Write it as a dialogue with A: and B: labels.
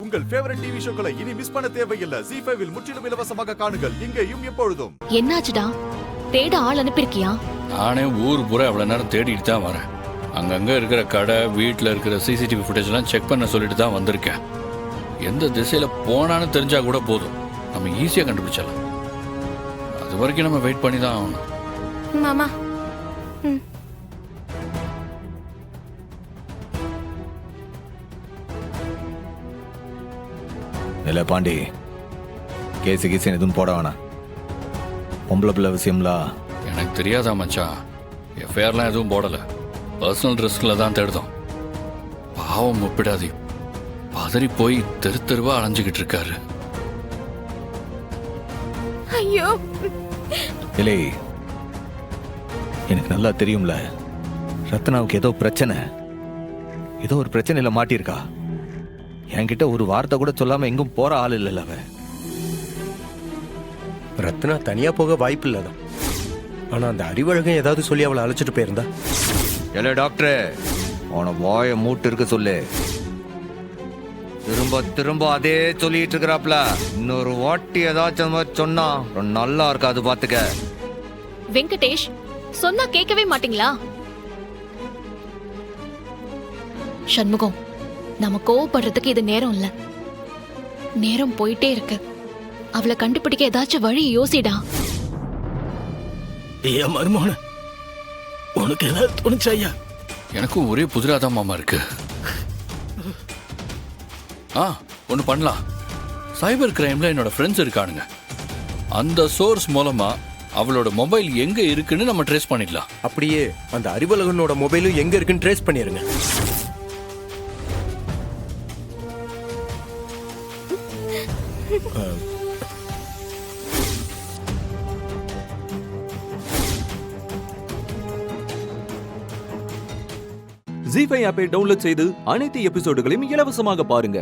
A: உங்கள் favourite TV ஷோக்களை இனி miss பண்ண தேவையில்லை. ZEE5 இல் முற்றிலும் இலவசமாக காணுங்கள். இங்கேயும் எப்பொழுதும்.
B: என்னாச்சுடா? தேட ஆள் அனுப்பிருக்கியா?
C: நானே ஊர் பூரா அவ்வளவு நேரம் தேடிட்டு தான் வரேன். அங்கங்க இருக்கிற கடை, வீட்டில் இருக்கிற சிசிடிவி ஃபுட்டேஜ் எல்லாம் செக் பண்ண சொல்லிட்டு தான் வந்திருக்கேன். எந்த திசையில போனான்னு தெரிஞ்சா கூட போதும், நம்ம ஈஸியா கண்டுபிடிச்சலாம். அது வரைக்கும் நம்ம வெயிட் பண்ணி தான் ஆகணும்.
D: மாமா
E: இல்லை பாண்டி, கேஸு எதுவும் போட வேணாம். பொம்பளை பிள்ளை விஷயம்லாம்
C: எனக்கு தெரியாதா மச்சான். எஃப்ஐஆர்லாம் எதுவும் போடல. பர்சனல் ரிஸ்க்ல தான் தேடுதோம். பாவம் ஒப்பிடாதி பதறி போய் தெரு தெருவா அலைஞ்சுக்கிட்டு இருக்காரு.
D: ஐயோ
E: இல்லை, எனக்கு நல்லா தெரியும்ல, ரத்னாவுக்கு ஏதோ பிரச்சனை, ஏதோ ஒரு பிரச்சனையில மாட்டியிருக்கா. என்கிட்ட ஒரு வார்த்தை கூட சொல்லாம எங்கும் போற ஆள் இல்லைல்ல அவ.
F: ரத்னா தனியா போக வாய்ப்பு இல்லதான். ஆனா அந்த அறிவழகன் ஏதாவது சொல்லி அவளை அழைச்சிட்டு போயிருந்தா.
E: இல்லை டாக்டர், அவனை வாயை மூட்டு இருக்க சொல்லு. திரும்ப திரும்ப அதே சொல்லிட்டு இருக்கிறாப்ல. இன்னொரு வாட்டி ஏதாச்சும் சொன்னா நல்லா இருக்காது, பாத்துக்க.
B: வெங்கடேஷ், சொன்னா கேட்கவே மாட்டீங்களா? சண்முகம், நம்ம கோவப்படுறதுக்கு இது நேரம் இல்ல. நேரம் போயிட்டே இருக்கு. அவளை கண்டுபிடிக்க ஏதாச்சும் வழி யோசிடா.
G: ஏன் மருமோன உனக்கு ஏதாவது தோணுச்சா? ஐயா,
C: எனக்கும் ஒரே புதிராதான் மாமா இருக்கு. ஒன்று பண்ணலாம். சைபர் கிரைம்ல என்னோட ஃப்ரெண்ட்ஸ் இருக்கானுங்க. அந்த சோர்ஸ் மூலமா அவளோட மொபைல் எங்க இருக்குன்னு நம்ம ட்ரேஸ் பண்ணிடலாம்.
F: அப்படியே அந்த அறிவழகனோட மொபைலும் எங்க இருக்குன்னு ட்ரேஸ் பண்ணிருங்க.
H: ZEE5 ஆப்பை டவுன்லோட் செய்து அனைத்து எபிசோடுகளையும் இலவசமாக பாருங்க.